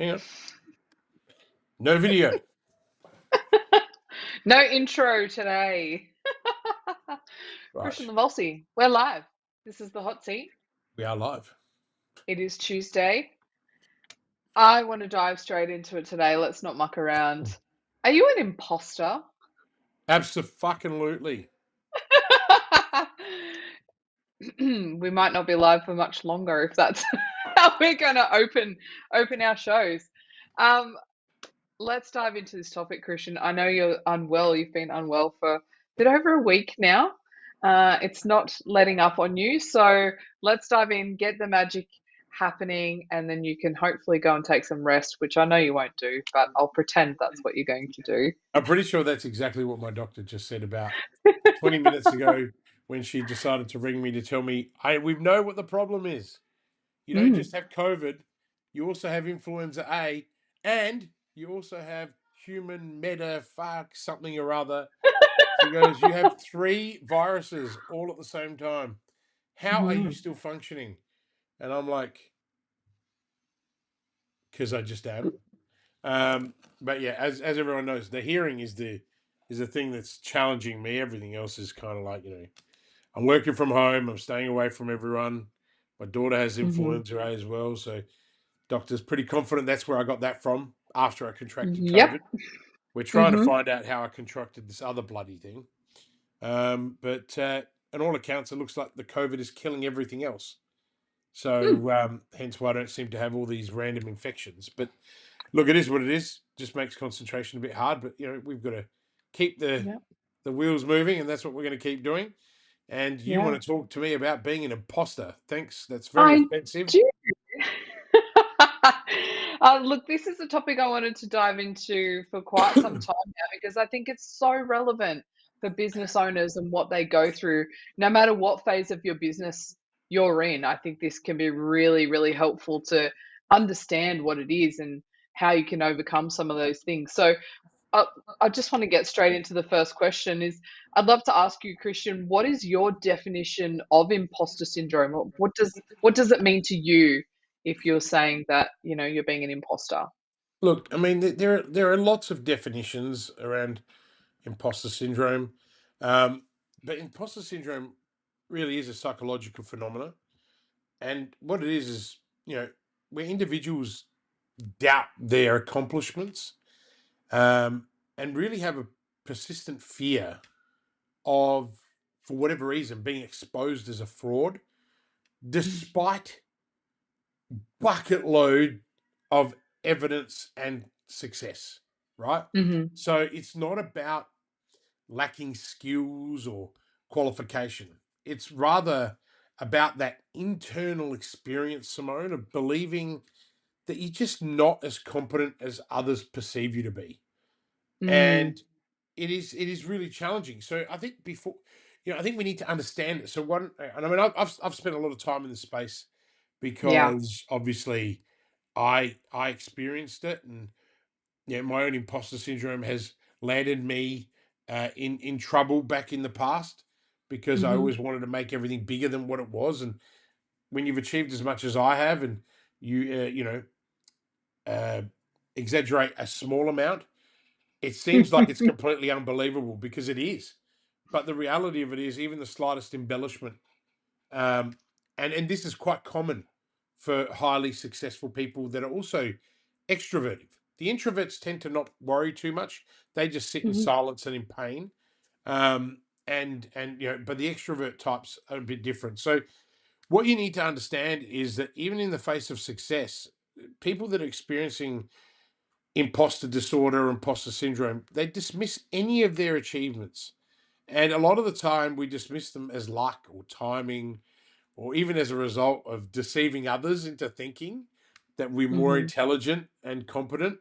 Hang on. No video. No intro today. Kristian Right. Livolsi, we're live. This is the hot seat. We are live. It is Tuesday. I want to dive straight into it today. Let's not muck around. Are you an imposter? Abso-fucking-lutely. We might not be live for much longer if that's how we're going to open our shows. Um, let's dive into this topic, Kristian. I know you're unwell. You've been unwell for a bit over a week now. It's not letting up on you. So let's dive in, get the magic happening, and then you can hopefully go and take some rest, which I know you won't do, but I'll pretend that's what you're going to do. I'm pretty sure that's exactly what my doctor just said about 20 minutes ago when she decided to ring me to tell me, we know what the problem is. You don't just have COVID, you also have influenza A, and you also have human meta fuck something or other. She goes, you have 3 viruses all at the same time. How are you still functioning? And I'm like, because I just am. But yeah, as everyone knows, the hearing is the thing that's challenging me. Everything else is kind of like, I'm working from home. I'm staying away from everyone. My daughter has influenza A as well, so doctor's pretty confident that's where I got that from after I contracted Yep. COVID. We're trying to find out how I contracted this other bloody thing. But on all accounts, it looks like the COVID is killing everything else. So hence why I don't seem to have all these random infections. But look, it is what it is. Just makes concentration a bit hard. But we've got to keep the wheels moving, and that's what we're going to keep doing. And you want to talk to me about being an imposter? Thanks. That's very I offensive. do. Look, this is a topic I wanted to dive into for quite some time now because I think it's so relevant for business owners and what they go through, no matter what phase of your business you're in. I think this can be really, really helpful to understand what it is and how you can overcome some of those things. So, I just want to get straight into the first question. I'd love to ask you, Kristian, what is your definition of imposter syndrome? What does it mean to you if you're saying that you're being an imposter? Look, I mean, there are lots of definitions around imposter syndrome, but imposter syndrome really is a psychological phenomenon, and what it is where individuals doubt their accomplishments, and really have a persistent fear of, for whatever reason, being exposed as a fraud, despite bucket load of evidence and success, right? Mm-hmm. So it's not about lacking skills or qualification. It's rather about that internal experience, Simone, of believing that you're just not as competent as others perceive you to be. Mm. And it is really challenging. So I think I think we need to understand it. So and I mean, I've spent a lot of time in the space Yeah. because obviously I experienced it, and my own imposter syndrome has landed me in trouble back in the past because I Mm-hmm. always wanted to make everything bigger than what it was. And when you've achieved as much as I have, and you uh, exaggerate a small amount, it seems like it's completely unbelievable, because it is. But the reality of it is, even the slightest embellishment, um, and this is quite common for highly successful people that are also extroverted. The introverts tend to not worry too much; they just sit in Mm-hmm. silence and in pain. Um, and but the extrovert types are a bit different. So what you need to understand is that even in the face of success, people that are experiencing imposter disorder or imposter syndrome, they dismiss any of their achievements. And a lot of the time, we dismiss them as luck or timing, or even as a result of deceiving others into thinking that we're more Mm-hmm. intelligent and competent.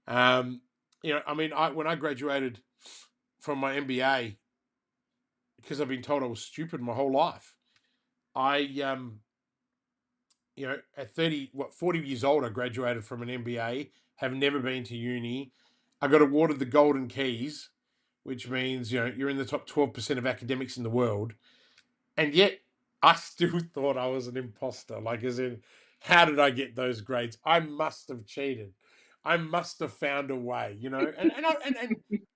I mean, when I graduated from my MBA, because I've been told I was stupid my whole life, I, at 40 years old, I graduated from an MBA, have never been to uni. I got awarded the Golden Keys, which means, you're in the top 12% of academics in the world. And yet I still thought I was an imposter. Like, as in, how did I get those grades? I must have cheated. I must have found a way, and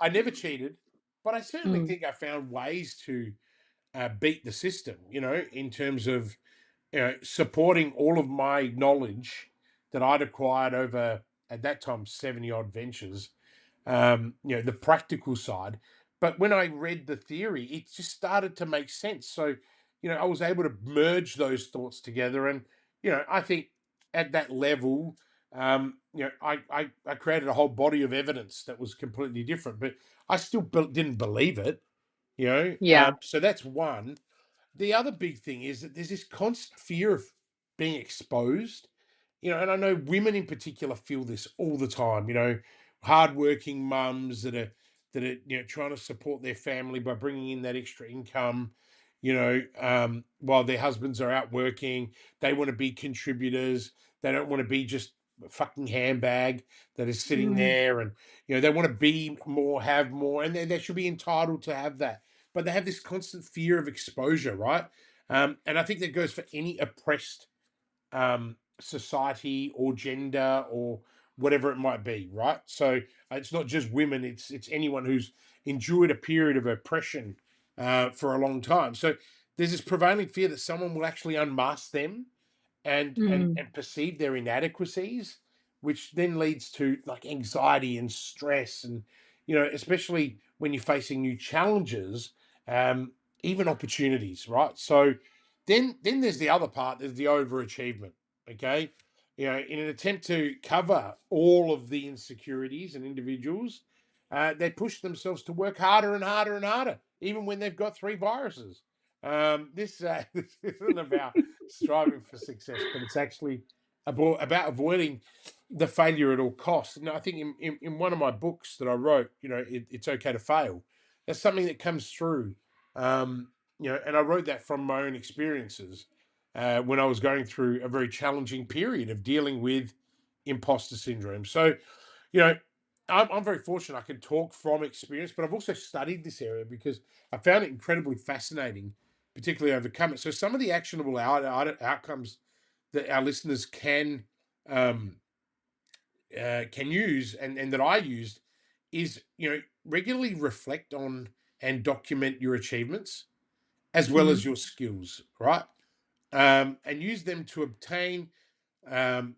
I never cheated, but I certainly Mm, think I found ways to beat the system, in terms of supporting all of my knowledge that I'd acquired over, at that time, 70 odd ventures, the practical side. But when I read the theory, it just started to make sense. So, I was able to merge those thoughts together. And, I think at that level, I created a whole body of evidence that was completely different, but I still didn't believe it, yeah. so that's one. The other big thing is that there's this constant fear of being exposed, and I know women in particular feel this all the time, hardworking mums that are trying to support their family by bringing in that extra income, while their husbands are out working. They want to be contributors. They don't want to be just a fucking handbag that is sitting Mm, there, and they want to be more, have more, and they should be entitled to have that, but they have this constant fear of exposure, right? And I think that goes for any oppressed society or gender or whatever it might be, right? So it's not just women; it's anyone who's endured a period of oppression for a long time. So there's this prevailing fear that someone will actually unmask them and and mm, and perceive their inadequacies, which then leads to like anxiety and stress, and especially when you're facing new challenges, um, even opportunities, right? So then there's the other part, there's the overachievement. Okay, in an attempt to cover all of the insecurities and individuals, they push themselves to work harder and harder and harder, even when they've got three viruses. This this isn't about striving for success, but it's actually about avoiding the failure at all costs. And I think in one of my books that I wrote, it's okay to fail. That's something that comes through, and I wrote that from my own experiences when I was going through a very challenging period of dealing with imposter syndrome. So, you know, I'm very fortunate I can talk from experience, but I've also studied this area because I found it incredibly fascinating, particularly overcome it. So, some of the actionable outcomes that our listeners um, can use, and that I used, is regularly reflect on and document your achievements as well mm, as your skills, right? And use them to obtain, um,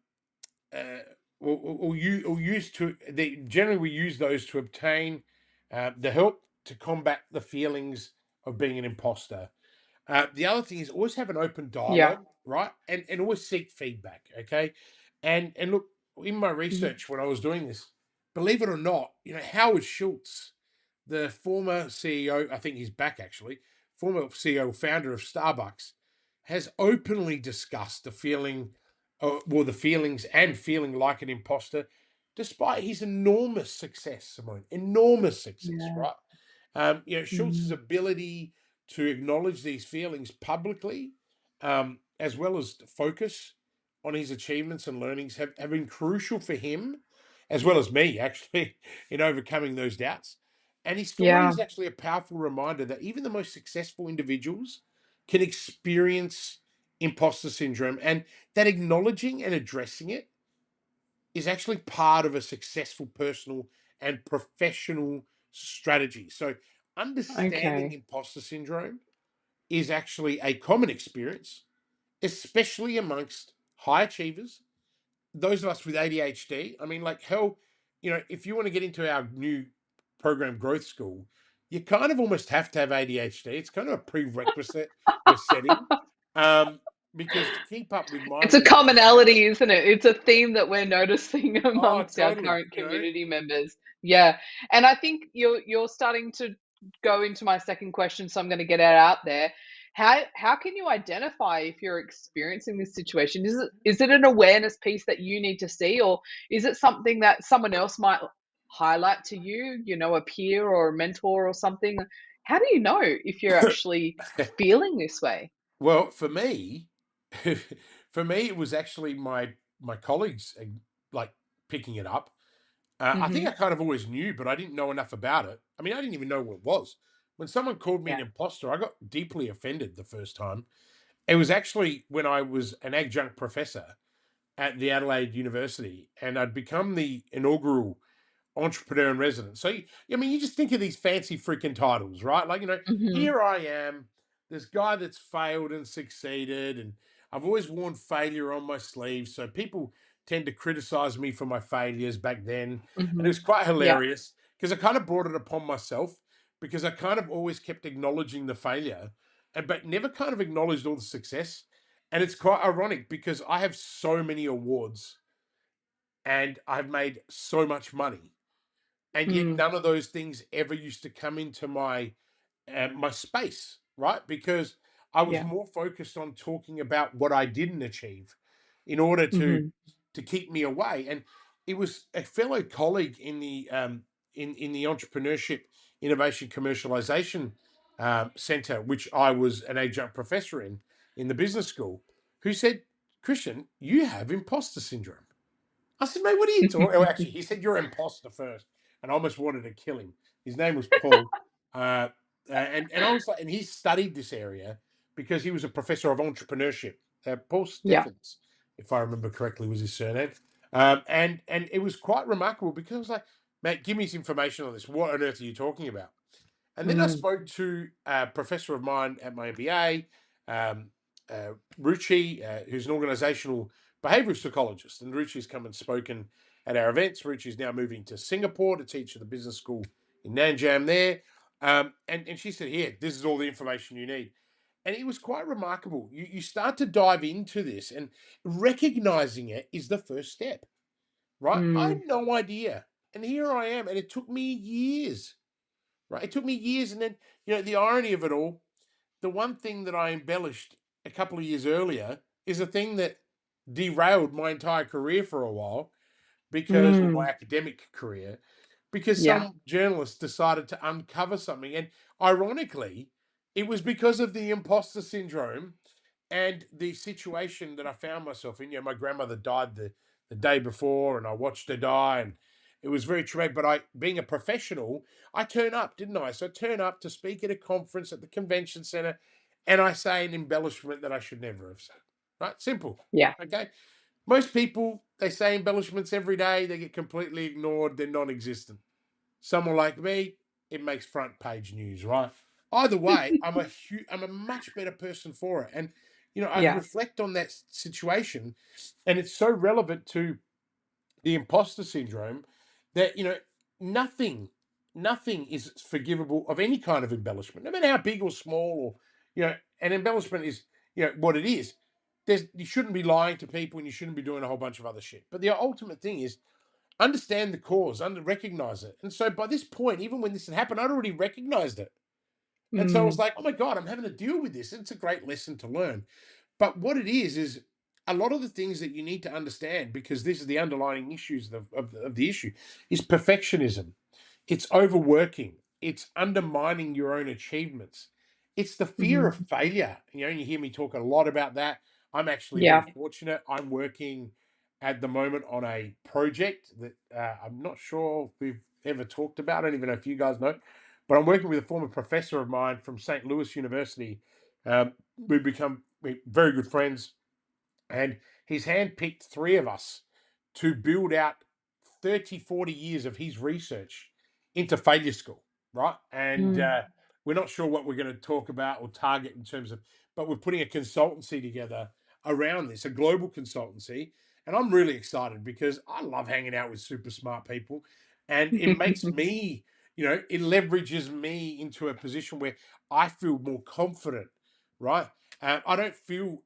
uh, or use to. They generally we use those to obtain the help to combat the feelings of being an imposter. The other thing is always have an open yeah. dialogue, right? And always seek feedback. Okay. And look, in my Mm, research when I was doing this, believe it or not, Howard Schultz, the former CEO, I think he's back actually, former CEO, founder of Starbucks, has openly discussed the feelings and feeling like an imposter, despite his enormous success, Simone, enormous success, yeah. right? Schultz's Mm, ability to acknowledge these feelings publicly, as well as to focus on his achievements and learnings, have been crucial for him, as well as me, actually, in overcoming those doubts. And his story yeah. is actually a powerful reminder that even the most successful individuals can experience imposter syndrome, and that acknowledging and addressing it is actually part of a successful personal and professional strategy. So, understanding Okay. imposter syndrome is actually a common experience, especially amongst high achievers, those of us with ADHD. I mean, like hell, if you want to get into our new program growth school, you kind of almost have to have ADHD. It's kind of a prerequisite we're setting, um, because to keep up with my It's a levels. commonality, isn't it? It's a theme that we're noticing Oh, amongst our totally. current community members. Yeah. And I think you're starting to go into my second question, so I'm going to get it out there. How can you identify if you're experiencing this situation? Is it an awareness piece that you need to see, or is it something that someone else might highlight to you, a peer or a mentor or something? How do you know if you're actually feeling this way? Well, for me, for me, it was actually my colleagues like picking it up. I think I Hmm. kind of always knew, but I didn't know enough about it. I mean, I didn't even know what it was. When someone called me an Yeah. imposter, I got deeply offended the first time. It was actually when I was an adjunct professor. at the Adelaide University, and I'd become the inaugural entrepreneur in residence. So, I mean, you just think of these fancy freaking titles, right? Like, Mhm. here I am, this guy that's failed and succeeded, and I've always worn failure on my sleeve. So people tend to criticize me for my failures back then. And it was Mhm. quite Yeah. hilarious because I kind of brought it upon myself because I kind of always kept acknowledging the failure and but never kind of acknowledged all the success. And it's quite ironic because I have so many awards and I've made so much money, and yet Mm. none of those things ever used to come into my space, right? Because I was Yeah. more focused on talking about what I didn't achieve in order to Mhm. keep me away. And it was a fellow colleague in the entrepreneurship, innovation, commercialization center, which I was an adjunct professor in the business school, who said, "Christian, you have imposter syndrome." I said, "Mate, what are you talking?" Oh, actually, he said, "You're an imposter first," and I almost wanted to kill him. His name was Paul, uh, and I was like, and he studied this area because he was a professor of entrepreneurship. Paul Yeah. Steffens, if I remember correctly, was his surname, and it was quite remarkable because I was like, "Mate, give me some information on this. What on earth are you talking about?" And then I Mm. spoke to a professor of mine at my MBA, Ruchi, who's an organizational behavioral psychologist. And Ruchi's come and spoken at our events. Ruchi's now moving to Singapore to teach at the business school in Nanjam there. And she said, "Here, this is all the information you need." And it was quite remarkable. You start to dive into this, and recognizing it is the first step, right? I had Mm. no idea. And here I am. And it took me years, right? It took me years. And then, the irony of it all, the one thing that I embellished a couple of years earlier is a thing that derailed my entire career for a while because, or my Mm. academic career, because Yeah. some journalists decided to uncover something. And ironically, it was because of the imposter syndrome and the situation that I found myself in. My grandmother died the day before, and I watched her die, and it was very traumatic. But being a professional, I turn up, didn't I? So I turn up to speak at a conference at the convention center, and I say an embellishment that I should never have said. Right? Simple. Yeah. Okay. Most people, they say embellishments every day, they get completely ignored, they're non existent. Someone like me, it makes front page news, right? Either way, I'm a much better person for it. And I Yeah. reflect on that situation, and it's so relevant to the imposter syndrome that nothing nothing is forgivable of any kind of embellishment, no matter how big or small, or an embellishment is what it is. You shouldn't be lying to people, and you shouldn't be doing a whole bunch of other shit. But the ultimate thing is understand the cause, recognize it. And so by this point, even when this had happened, I'd already recognized it. And so I was Mm. like, oh my God, I'm having to deal with this. It's a great lesson to learn. But what it is a lot of the things that you need to understand, because this is the underlying issues of the issue, is perfectionism. It's overworking. It's undermining your own achievements. It's the fear of Mhm. failure. You hear me talk a lot about that. I'm actually very Yeah. fortunate. I'm working at the moment on a project that I'm not sure if we've ever talked about. I don't even know if you guys know, but I'm working with a former professor of mine from St. Louis University. We've become very good friends, and he's handpicked three of us to build out 30, 40 years of his research into failure school, right? And Mm. we're not sure what we're going to talk about or target in terms of, but we're putting a consultancy together around this, a global consultancy. And I'm really excited because I love hanging out with super smart people. And it makes me, it leverages me into a position where I feel more confident, right? I don't feel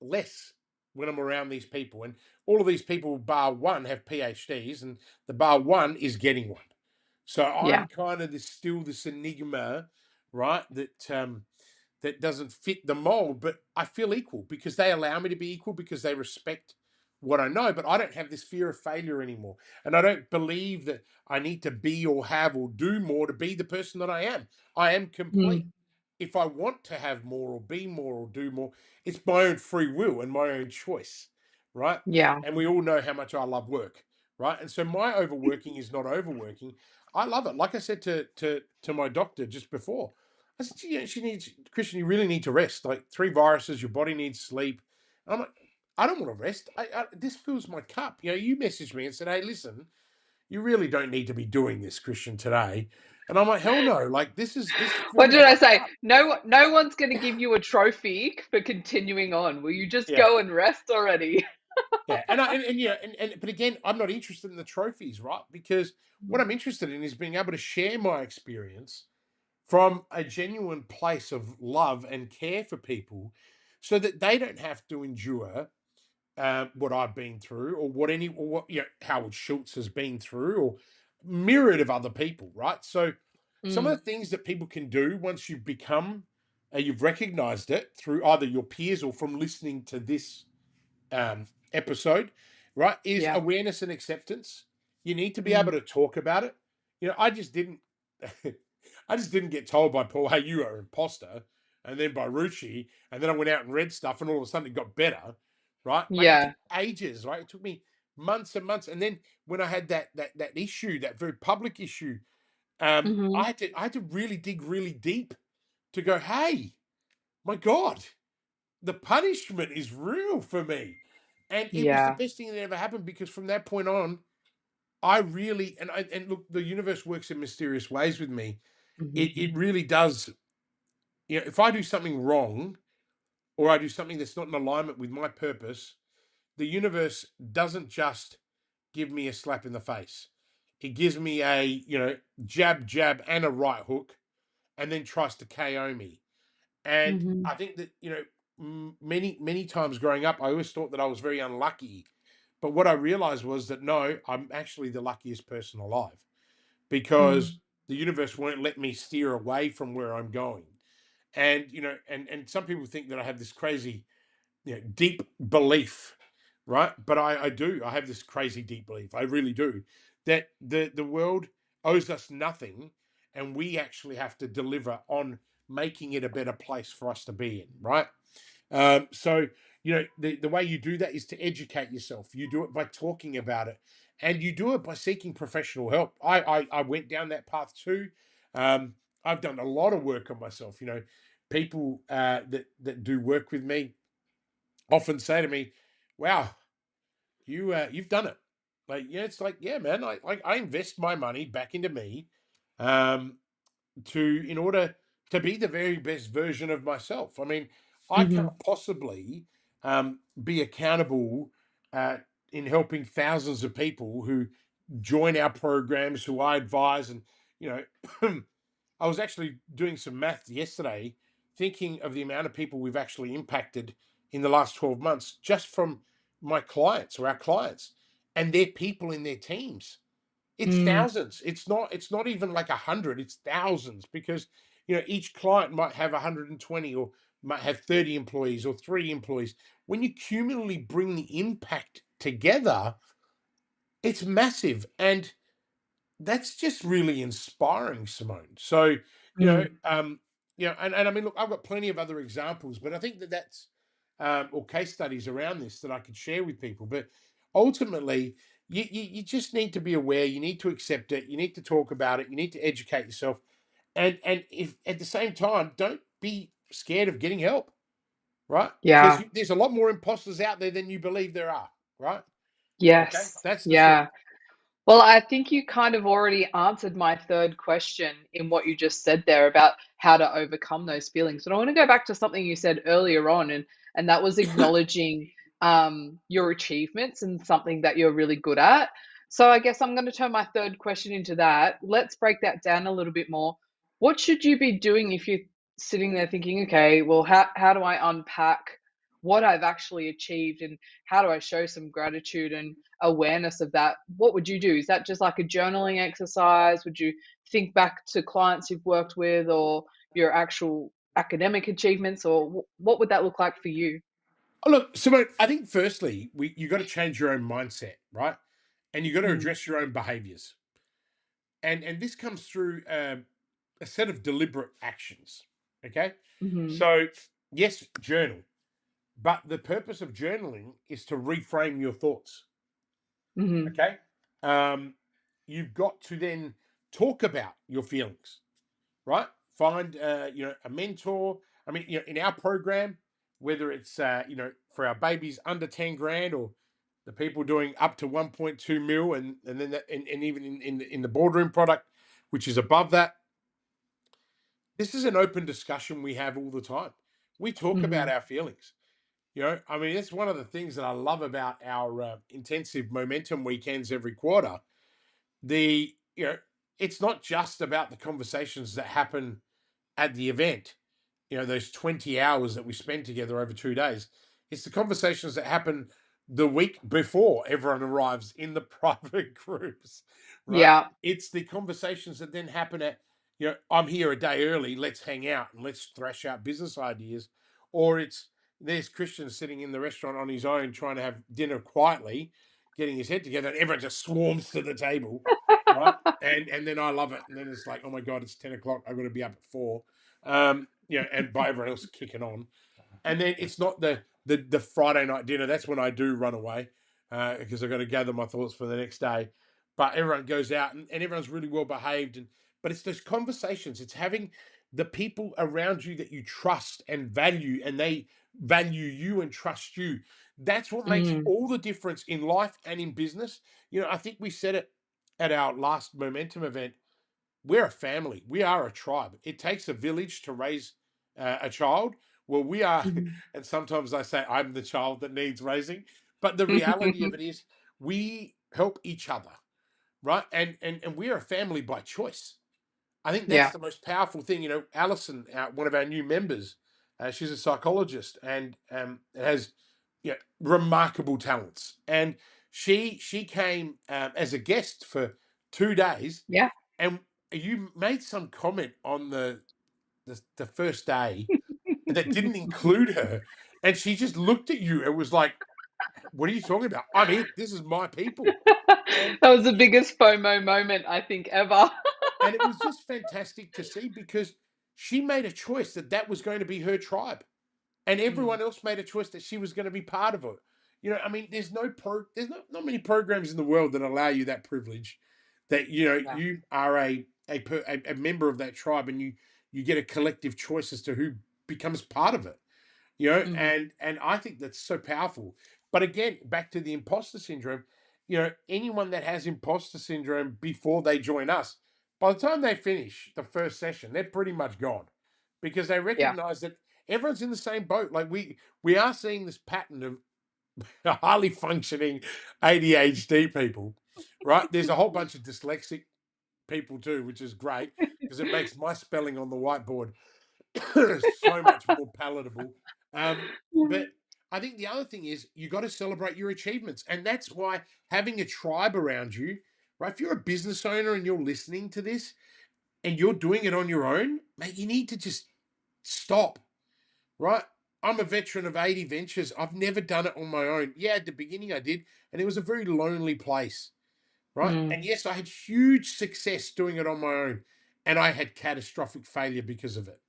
less when I'm around these people. And all of these people, bar one, have PhDs, and the bar one is getting one. So Yeah. I'm kind of still this enigma, right? That doesn't fit the mold, but I feel equal because they allow me to be equal, because they respect what I know. But I don't have this fear of failure anymore, and I don't believe that I need to be or have or do more to be the person that I am. I am complete. Mm. If I want to have more or be more or do more, it's my own free will and my own choice, right? Yeah. And we all know how much I love work, right? And so my overworking is not overworking. I love it. Like I said to my doctor just before, I said, she needs, Christian, you really need to rest. Like 3 viruses, your body needs sleep. I'm like, I don't want to rest. This fills my cup. You messaged me and said, "Hey, listen, you really don't need to be doing this, Christian, today." And I'm like, "Hell no! Like this What fills did I my say? cup." No one's going to give you a trophy for continuing on. Will you just Yeah, go and rest already? yeah. But again, I'm not interested in the trophies, right? Because what I'm interested in is being able to share my experience from a genuine place of love and care for people, so that they don't have to endure what I've been through, or what Howard Schultz has been through, or myriad of other people, right? So some of Mm, the things that people can do once you've become, you've recognized it through either your peers or from listening to this episode, right, is yeah. awareness and acceptance. You need to be able Mm, to talk about it. I just didn't, I just didn't get told by Paul, "Hey, you are an imposter," and then by Ruchi, and then I went out and read stuff, and all of a sudden it got better, right? Mate, it took yeah. ages, right? It took me months and months, and then when I had that issue, that very public issue, Hmm. I had to really dig really deep to go, "Hey, my God, the punishment is real for me." And it was the Yeah. best thing that ever happened, because from that point on, I really, and look, the universe works in mysterious ways with me. Hmm. It really does. If I do something wrong, or I do something that's not in alignment with my purpose, the universe doesn't just give me a slap in the face. It gives me a, jab, jab, and a right hook, and then tries to KO me. And Hmm. I think that, many, many times growing up, I always thought that I was very unlucky. But what I realized was that no, I'm actually the luckiest person alive, because Mm, the universe won't let me steer away from where I'm going. And, and some people think that I have this crazy, deep belief, right? But I do. I have this crazy deep belief. I really do, that the world owes us nothing, and we actually have to deliver on making it a better place for us to be in, right? So the way you do that is to educate yourself. You do it by talking about it, and you do it by seeking professional help. I went down that path too. Um, I've done a lot of work on myself. People that do work with me often say to me, "Wow, you've done it." Like, yeah, it's like, yeah, man. I invest my money back into me, um, in order to be the very best version of myself. I mean, I hmm. can't possibly be accountable uh, in helping thousands of people who join our programs, who I advise, and you know, I was actually doing some math yesterday, thinking of the amount of people we've actually impacted in the last 12 months, just from my clients, or our clients, and their people in their teams. It's Mm, thousands. It's not even like 100. It's thousands, because each client might have 120, or might have 30 employees, or 3 employees. When you cumulatively bring the impact together, it's massive. And that's just really inspiring, Simone. So, mm. and I mean, look, I've got plenty of other examples, but I think that's or case studies around this that I could share with people. But ultimately, you just need to be aware. You need to accept it. You need to talk about it. You need to educate yourself, and if at the same time, don't be scared of getting help, right? Because Yeah. there's a lot more imposters out there than you believe there are, right? Okay, Yes. that's the truth. Yeah. Well, I think you kind of already answered my third question in what you just said there about how to overcome those feelings. But I want to go back to something you said earlier on, and that was acknowledging your achievements and something that you're really good at. So I guess I'm going to turn my third question into that. Let's break that down a little bit more. What should you be doing if you're sitting there thinking, okay, well, how do I unpack what I've actually achieved, and how do I show some gratitude and awareness of that? What would you do? Is that just like a journaling exercise? Would you think back to clients you've worked with, or your actual academic achievements, or what would that look like for you? Oh, look, Simone, I think firstly, you got to change your own mindset, right? And you got to Mm, address your own behaviors. And this comes through a set of deliberate actions. Okay. mhm, So, yes, journal. But the purpose of journaling is to reframe your thoughts. mhm, Okay. Um, you've got to then talk about your feelings, right? Find a mentor. I mean, in our program, whether it's for our babies under 10 grand, or the people doing up to 1.2 mil, and then that, and even in the boardroom product, which is above that. This is an open discussion we have all the time. We talk about Mhm. our feelings. I mean, that's one of the things that I love about our intensive momentum weekends every quarter. The you know, it's not just about the conversations that happen at the event, those 20 hours that we spend together over 2 days. It's the conversations that happen the week before everyone arrives in the private groups, right? Yeah. It's the conversations that then happen at, I'm here a day early, let's hang out and let's thrash out business ideas. Or it's, there's Christian sitting in the restaurant on his own trying to have dinner quietly, getting his head together, and everyone just swarms to the table, right? And then I love it. And then it's like, oh my God, it's 10 o'clock. I've got to be up at 4. And by everyone else kicking on. And then it's not the Friday night dinner. That's when I do run away because I've got to gather my thoughts for the next day. But everyone goes out and everyone's really well behaved. But it's those conversations. It's having the people around you that you trust and value, and they value you and trust you. That's what makes Mm. all the difference in life and in business. I think we said it at our last momentum event. We're a family. We are a tribe. It takes a village to raise a child. Well, we are, Mhm. and sometimes I say I'm the child that needs raising. But the reality of it is, we help each other, right? And we are a family by choice. I think that's Yeah. the most powerful thing. Alison, one of our new members, she's a psychologist and has remarkable talents. And she came as a guest for 2 days, Yeah. and you made some comment on the first day that didn't include her, and she just looked at you and was like, "What are you talking about? I'm it. This is my people." And That was the biggest FOMO moment I think ever. and it was just fantastic to see, because she made a choice that that was going to be her tribe, and Mm. everyone else made a choice that she was going to be part of it. I mean, there's not many programs in the world that allow you that privilege, that Yeah. you are a member of that tribe, and you get a collective choice as to who becomes part of it. Mhm. And I think that's so powerful. But again, back to the imposter syndrome. Anyone that has imposter syndrome before they join us, by the time they finish the first session, they're pretty much gone, because they Yeah. recognize that everyone's in the same boat. Like, we are seeing this pattern of highly functioning ADHD people, right? There's a whole bunch of dyslexic people too, which is great, because it makes my spelling on the whiteboard so much more palatable. Um, but I think the other thing is, you got to celebrate your achievements, and that's why having a tribe around you, right? If you're a business owner and you're listening to this and you're doing it on your own, mate, you need to just stop, right? I'm a veteran of 80 ventures. I've never done it on my own. Yeah, at the beginning I did, and it was a very lonely place, right? Mm. And yes, I had huge success doing it on my own, and I had catastrophic failure because of it,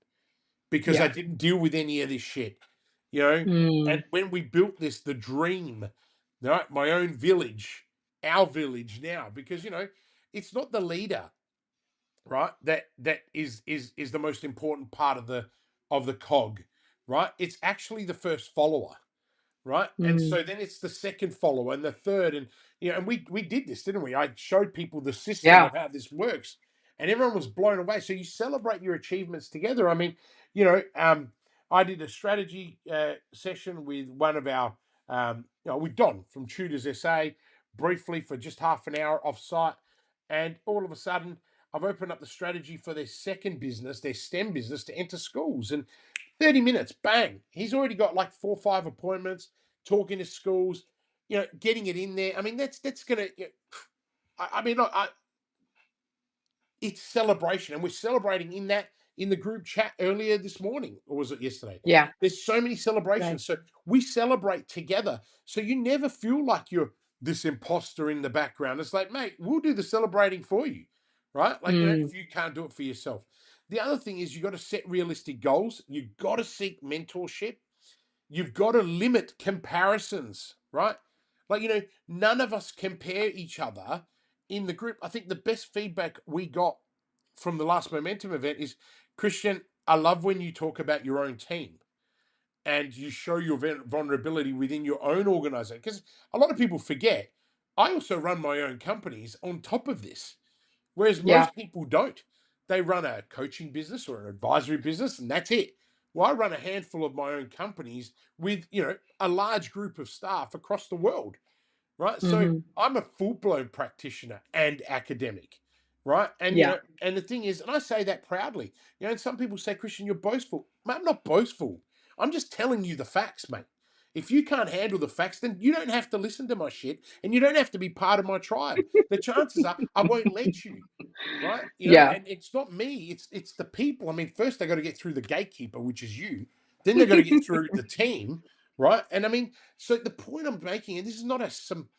because I Yeah. didn't deal with any of this shit, you know. And Mm. when we built the dream, right, my own village, our village now, because it's not the leader, right, that is the most important part of the cog, right? It's actually the first follower, right? And Mm. so then it's the second follower and the third, and and we did this, didn't we? I showed people the system Yeah. of how this works, and everyone was blown away. So you celebrate your achievements together. I mean, I did a strategy session with one of our, with Don from Tutors SA, briefly for just half an hour off site, and all of a sudden, I've opened up the strategy for their second business, their STEM business, to enter schools. And 30 minutes, bang. He's already got like 4 or 5 appointments, talking to schools, getting it in there. I mean, that's gonna. I mean, it's celebration, and we're celebrating in the group chat earlier this morning, or was it yesterday? Yeah. There's so many Right. celebrations, so we celebrate together. So you never feel like you're this imposter in the background. It's like, mate, we'll do the celebrating for you, right? Like, Mm. if you can't do it for yourself. The other thing is, you got to set realistic goals. You got to seek mentorship. You've got to limit comparisons, right? Like, none of us compare each other in the group. I think the best feedback we got from the last momentum event is, Christian, I love when you talk about your own team. and you show your vulnerability within your own organization. Because a lot of people forget, I also run my own companies on top of this, whereas Yeah. most people don't. They run a coaching business or an advisory business, and that's it. Well, I run a handful of my own companies with, a large group of staff across the world, right? So Hmm. I'm a full-blown practitioner and academic, right? And Yeah. and the thing is, and I say that proudly, and some people say, Kristian, you're boastful. Mate, I'm not boastful. I'm just telling you the facts, mate. If you can't handle the facts, then you don't have to listen to my shit, and you don't have to be part of my tribe. The chances are I won't let you, right? Yeah. And it's not me, it's the people. I mean, first they got to get through the gatekeeper, which is you. Then they got to get through the team, right? And I mean, so the point I'm making, and this is not some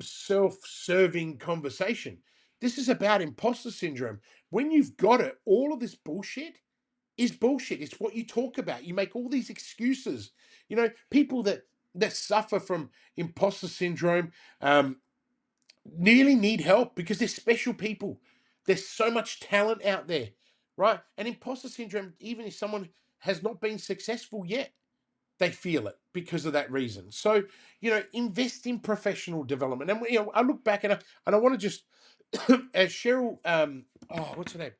self-serving conversation. This is about imposter syndrome. When you've got it, all of this bullshit is bullshit. It's what you talk about. You make all these excuses. People that suffer from imposter syndrome, really need help because they're special people. There's so much talent out there, right? And imposter syndrome, even if someone has not been successful yet, they feel it because of that reason. So, invest in professional development. And I look back and I want to just as Cheryl, what's her name?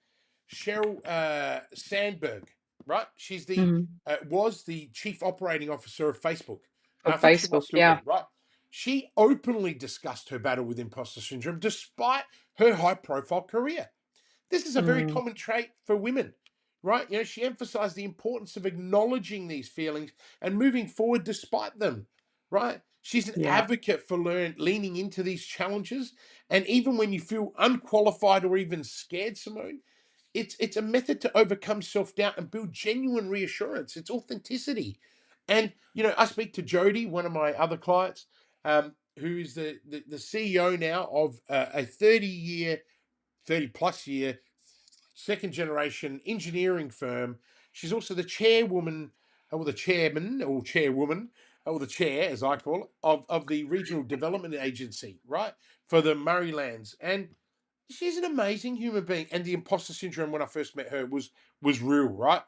Cheryl Sandberg, right? She's the Mm. was the chief operating officer of Facebook. For I think she might Facebook. still Yeah. be, right? She openly discussed her battle with imposter syndrome despite her high profile career. This is a very Mm. common trait for women, right? She emphasized the importance of acknowledging these feelings and moving forward despite them, right? She's an Yeah. advocate for leaning into these challenges. And even when you feel unqualified or even scared, Simone, it's a method to overcome self-doubt and build genuine reassurance. It's authenticity. And, I speak to Jody, one of my other clients, who is the CEO now of a 30 plus year second generation engineering firm. She's also the chairwoman, or the chairman, or chairwoman, or the chair, as I call it, of the regional development agency, right, for the Murraylands. And she's an amazing human being. And the imposter syndrome when I first met her was real, right?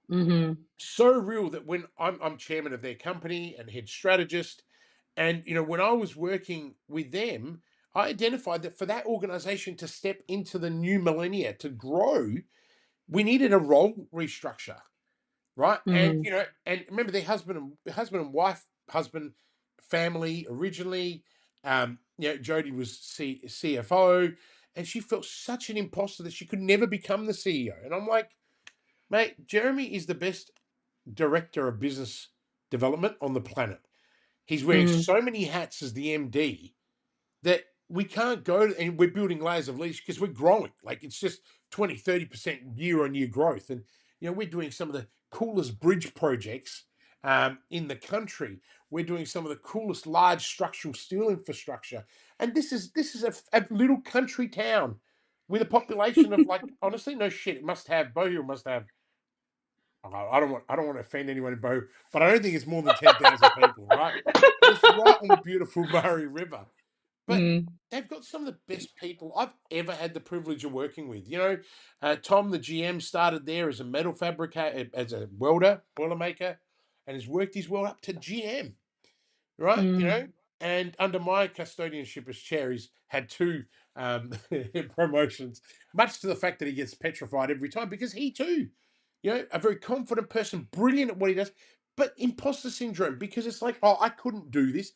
Hmm. So real that when I'm chairman of their company and head strategist, and when I was working with them, I identified that for that organization to step into the new millennia to grow, we needed a role restructure, right? And Hmm. and remember, their husband and wife, husband, family originally. Jody was CFO, and she felt such an imposter that she could never become the CEO. And I'm like, mate, Jeremy is the best director of business development on the planet. He's wearing Mm. so many hats as the MD that we can't go and we're building layers of leadership because we're growing. Like it's just 20-30% year on year growth. And, we're doing some of the coolest bridge projects in the country. We're doing some of the coolest large structural steel infrastructure. And this is a little country town with a population of, like, honestly, no shit. It must have, Bohill must have, I don't want to offend anyone in Bow, but I don't think it's more than 10,000 people, right? And it's right on the beautiful Murray River. But Mm. they've got some of the best people I've ever had the privilege of working with. Tom, the GM, started there as a metal fabricator, as a welder, boilermaker, and has worked his way up to GM, right? Mm. And under my custodianship as chair, he's had two um, promotions, much to the fact that he gets petrified every time because he too, a very confident person, brilliant at what he does, but imposter syndrome because it's like, oh, I couldn't do this.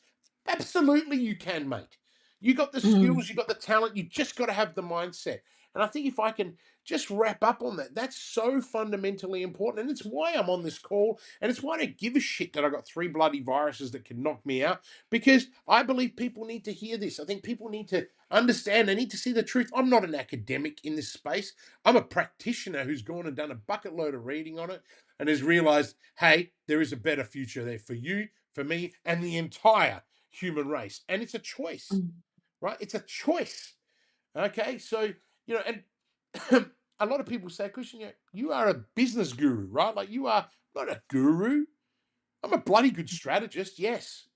Absolutely, you can, mate. You got the Mm. skills, you got the talent, you just got to have the mindset. And I think if I can just wrap up on that, that's so fundamentally important. And it's why I'm on this call. And it's why I don't give a shit that I got three bloody viruses that can knock me out, because I believe people need to hear this. I think people need to understand, they need to see the truth. I'm not an academic in this space. I'm a practitioner who's gone and done a bucket load of reading on it and has realized, hey, there is a better future there for you, for me, and the entire human race. And it's a choice, Mm. right? It's a choice. Okay. So, and a lot of people say, Christian, you are a business guru, right? Like, you are not a guru. I'm a bloody good strategist, yes,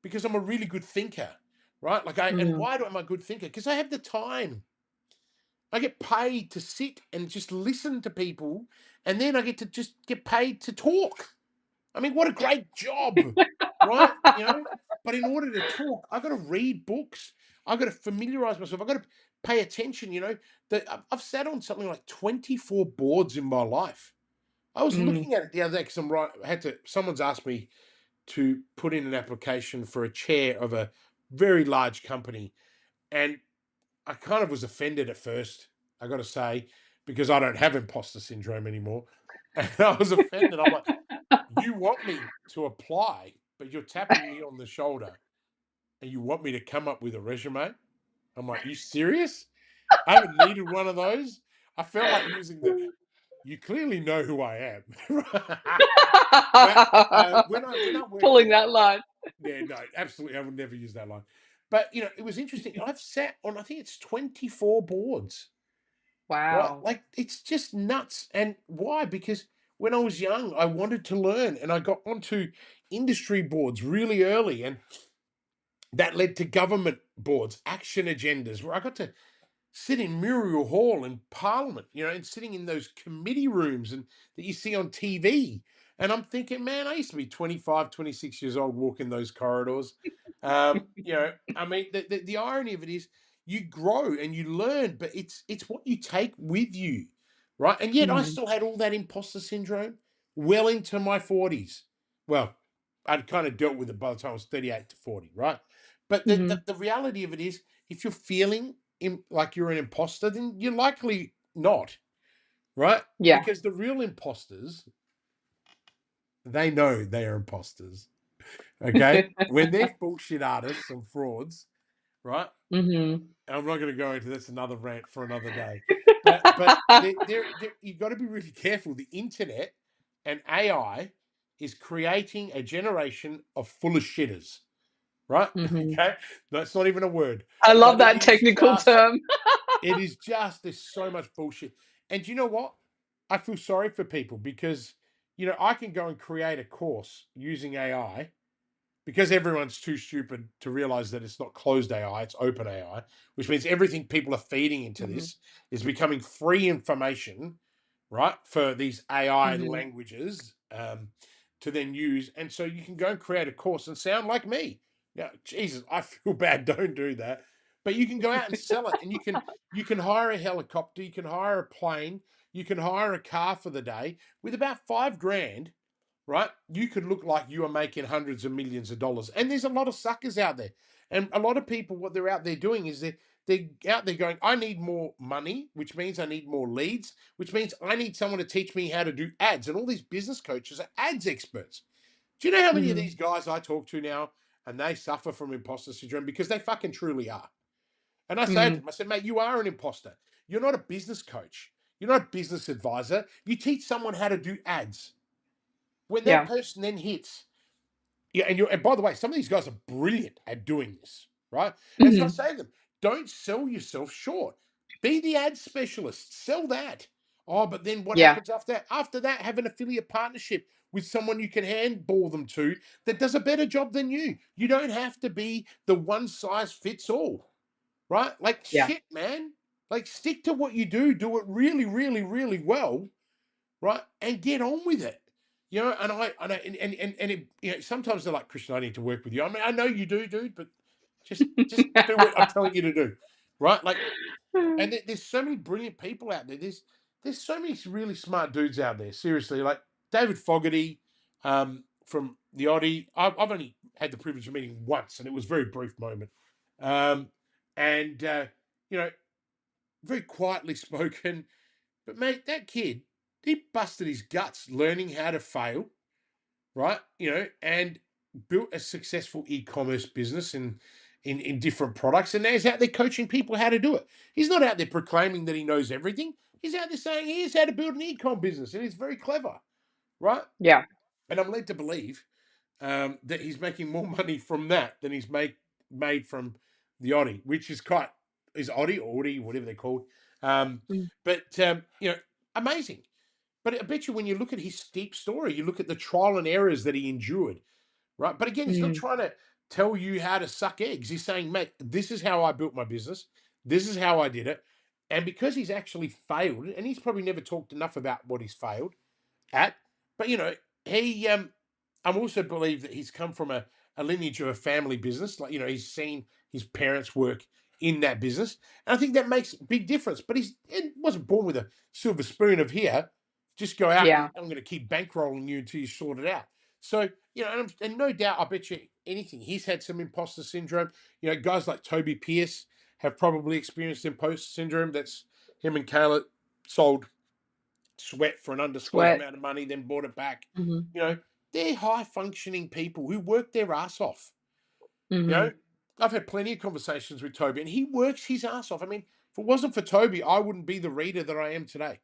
because I'm a really good thinker, right? And Mm. why am I a good thinker? Because I have the time. I get paid to sit and just listen to people, and then I get to just get paid to talk. I mean, what a great job, right? But in order to talk, I got to read books. I got to familiarize myself. I got to pay attention. That I've sat on something like 24 boards in my life. I was Mm. looking at it the other day because someone's asked me to put in an application for a chair of a very large company. And I kind of was offended at first, I got to say, because I don't have imposter syndrome anymore. And I was offended. I'm like, you want me to apply, but you're tapping me on the shoulder and you want me to come up with a resume? I'm like, you serious? I haven't needed one of those. I felt like using you clearly know who I am. But when I worked Pulling there, that line. yeah, no, absolutely, I would never use that line. But it was interesting. I've sat on, I think it's 24 boards, right? Wow. Like it's just nuts. And why? Because when I was young, I wanted to learn, and I got onto industry boards really early, and that led to government boards, action agendas, where I got to sit in Muriel Hall in Parliament, and sitting in those committee rooms and that you see on TV. And I'm thinking, man, I used to be 25, 26 years old walking those corridors. I mean, the irony of it is you grow and you learn, but it's what you take with you, right? And yet I Mm. still had all that imposter syndrome well into my 40s. Well, I'd kind of dealt with it by the time I was 38 to 40, right? But the, the, Mhm. the reality of it is, if you're feeling like you're an imposter, then you're likely not, right? Yeah. Because the real imposters, they know they are imposters. Okay. When they're bullshit artists and frauds, right? Mhm. I'm not going to go into that's another rant for another day. But you've got to be really careful. The internet and AI is creating a generation of full of shitters, right? Mhm. Okay. That's not even a word. I love But that technical term. there's so much bullshit. And you know what? I feel sorry for people because, I can go and create a course using AI because everyone's too stupid to realize that it's not closed AI, it's open AI, which means everything people are feeding into Mhm. this is becoming free information, right, for these AI Mhm. languages to then use. And so you can go and create a course and sound like me. Now, Jesus, I feel bad. Don't do that. But you can go out and sell it, and you can hire a helicopter, you can hire a plane, you can hire a car for the day with about 5 grand, right? You could look like you are making hundreds of millions of dollars. And there's a lot of suckers out there. And a lot of people, what they're out there doing is they're out there going, I need more money, which means I need more leads, which means I need someone to teach me how to do ads. And all these business coaches are ads experts. Do you know how many of these Mhm. guys I talk to now and they suffer from imposter syndrome because they fucking truly are? And I say to Mhm. them, I said, mate, you are an imposter. You're not a business coach. You're not a business advisor. You teach someone how to do ads. When that Yeah. person then hits, yeah, and by the way, some of these guys are brilliant at doing this, right? And so I Mhm. say to them, don't sell yourself short. Be the ad specialist. Sell that. Oh, but then what Yeah. happens after that? After that, have an affiliate partnership with someone you can handball them to that does a better job than you. You don't have to be the one size fits all, right? Like Yeah. shit, man. Like stick to what you do. Do it really, really, really well, right? And get on with it. And it, sometimes they're like, Christian, I need to work with you. I mean, I know you do, dude, but just do what I'm telling you to do, right? Like, and there's so many brilliant people out there. There's so many really smart dudes out there. Seriously, like David Fogarty from the Oddie. I've only had the privilege of meeting once, and it was a very brief moment. Um, and you know, very quietly spoken, but mate, that kid, he busted his guts learning how to fail, right? And built a successful e-commerce business in different products. And now he's out there coaching people how to do it. He's not out there proclaiming that he knows everything. He's out there saying here's how to build an e-com business, and he's very clever, right? Yeah. And I'm led to believe that he's making more money from that than he's made from the Audi, which is quite is Audi or Audi, whatever they're called. Um, Mm. but amazing. But I bet you when you look at his steep story, you look at the trial and errors that he endured, right? But again, he's not Mm. trying to tell you how to suck eggs. He's saying, mate, this is how I built my business. This is how I did it. And because he's actually failed, and he's probably never talked enough about what he's failed at, but he I'm also believe that he's come from a lineage of a family business. Like, he's seen his parents work in that business. And I think that makes a big difference. But he wasn't born with a silver spoon of here. Just go out and Yeah. I'm going to keep bankrolling you until you sort it out. So, and no doubt, I bet you anything, he's had some imposter syndrome. Guys like Toby Pierce have probably experienced imposter syndrome. That's him and Kayla sold Sweat for an undisclosed Sweat. amount of money, then bought it back. Mm-hmm. They're high functioning people who work their ass off. Mm-hmm. I've had plenty of conversations with Toby, and he works his ass off. I mean, if it wasn't for Toby, I wouldn't be the reader that I am today.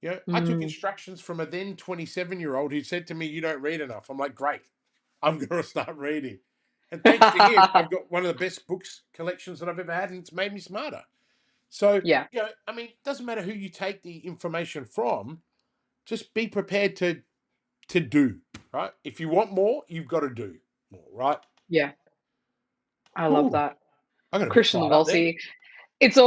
I took Mm. instructions from a then 27-year-old who said to me, "You don't read enough." I'm like, "Great, I'm going to start reading." And thanks to him, I've got one of the best books collections that I've ever had, and it's made me smarter. So, Yeah. I mean, it doesn't matter who you take the information from. Just be prepared to do, right? If you want more, you've got to do more, right? Yeah. I love Ooh, that. I got a bit Kristian fired up there. Livolsi, it's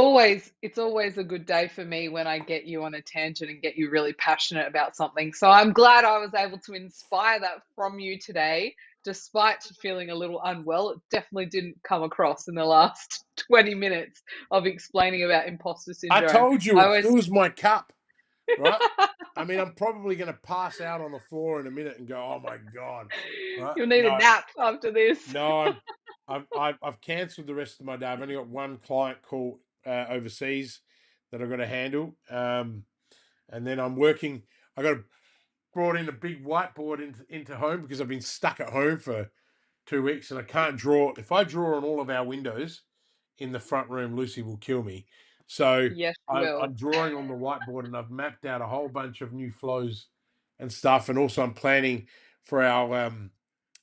always a good day for me when I get you on a tangent and get you really passionate about something. So I'm glad I was able to inspire that from you today, despite feeling a little unwell. It definitely didn't come across in the last 20 minutes of explaining about imposter I syndrome. told you I it always fills my cup, right? I mean, I'm probably going to pass out on the floor in a minute and go, "Oh my god!" Right? you'll need a No, nap after this. no, I've cancelled the rest of my day. I've only got one client call overseas that I've got to handle, and then I'm working. I got brought in a big whiteboard into home because I've been stuck at home for 2 weeks and I can't draw. If I draw on all of our windows in the front room, Lucy will kill me. So Yes, you I'm will. drawing on the whiteboard and I've mapped out a whole bunch of new flows and stuff. And also I'm planning for our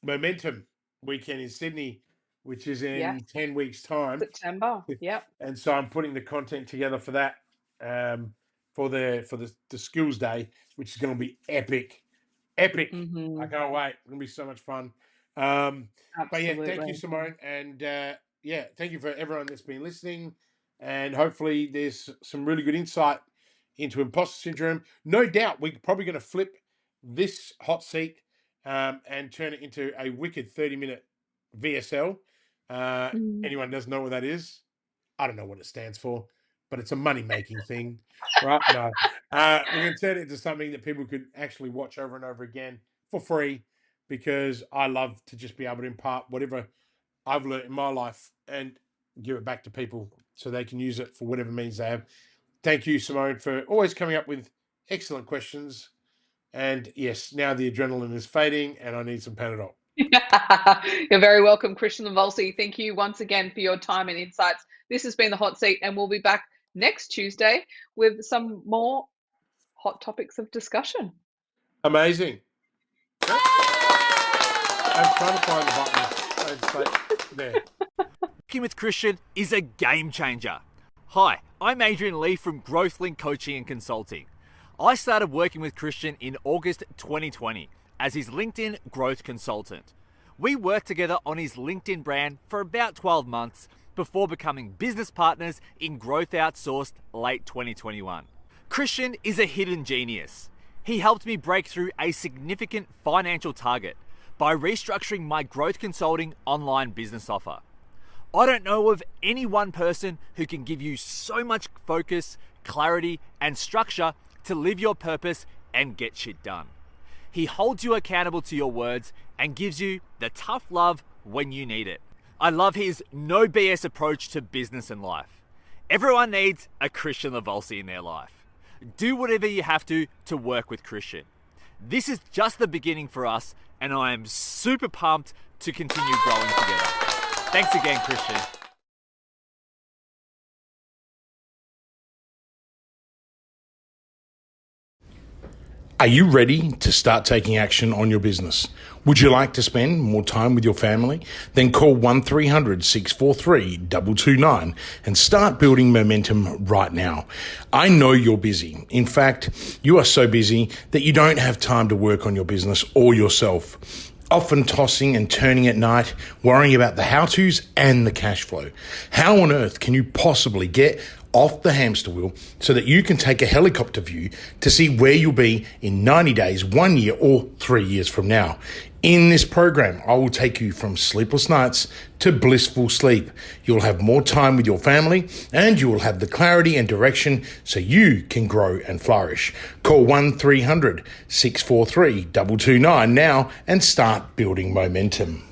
momentum weekend in Sydney, which is Yes, in 10 weeks' time. September. Yep. And so I'm putting the content together for that, for the skills day, which is going to be epic. Epic. I Hmm. can't wait. It's going to be so much fun. Um, but yeah, thank you, Absolutely. Simone. And yeah, thank you for everyone that's been listening. And hopefully there's some really good insight into imposter syndrome. No doubt we're probably going to flip this hot seat and turn it into a wicked 30-minute VSL. Mm. Anyone doesn't know what that is? I don't know what it stands for, but it's a money-making thing, right? No. We're going to turn it into something that people could actually watch over and over again for free because I love to just be able to impart whatever I've learned in my life and give it back to people so they can use it for whatever means they have. Thank you, Simone, for always coming up with excellent questions. And yes, now the adrenaline is fading and I need some Panadol. You're very welcome, Kristian Livolsi. Thank you once again for your time and insights. This has been the Hot Seat, and we'll be back next Tuesday with some more hot topics of discussion. Amazing. Yep. I'm trying to find the buttons. It's like, there. Working with Kristian is a game changer. Hi, I'm Adrian Lee from GrowthLink Coaching and Consulting. I started working with Kristian in August 2020 as his LinkedIn growth consultant. We worked together on his LinkedIn brand for about 12 months before becoming business partners in Growth Outsourced late 2021. Kristian is a hidden genius. He helped me break through a significant financial target by restructuring my growth consulting online business offer. I don't know of any one person who can give you so much focus, clarity, and structure to live your purpose and get shit done. He holds you accountable to your words and gives you the tough love when you need it. I love his no BS approach to business and life. Everyone needs a Kristian Livolsi in their life. Do whatever you have to work with Kristian. This is just the beginning for us, and I am super pumped to continue growing together. Thanks again, Kristian. Are you ready to start taking action on your business? Would you like to spend more time with your family? Then call 1300-643-229 and start building momentum right now. I know you're busy. In fact, you are so busy that you don't have time to work on your business or yourself. Often tossing and turning at night, worrying about the how-tos and the cash flow. How on earth can you possibly get off the hamster wheel so that you can take a helicopter view to see where you'll be in 90 days, 1 year, or 3 years from now. In this program, I will take you from sleepless nights to blissful sleep. You'll have more time with your family and you will have the clarity and direction so you can grow and flourish. Call 1300 643 229 now and start building momentum.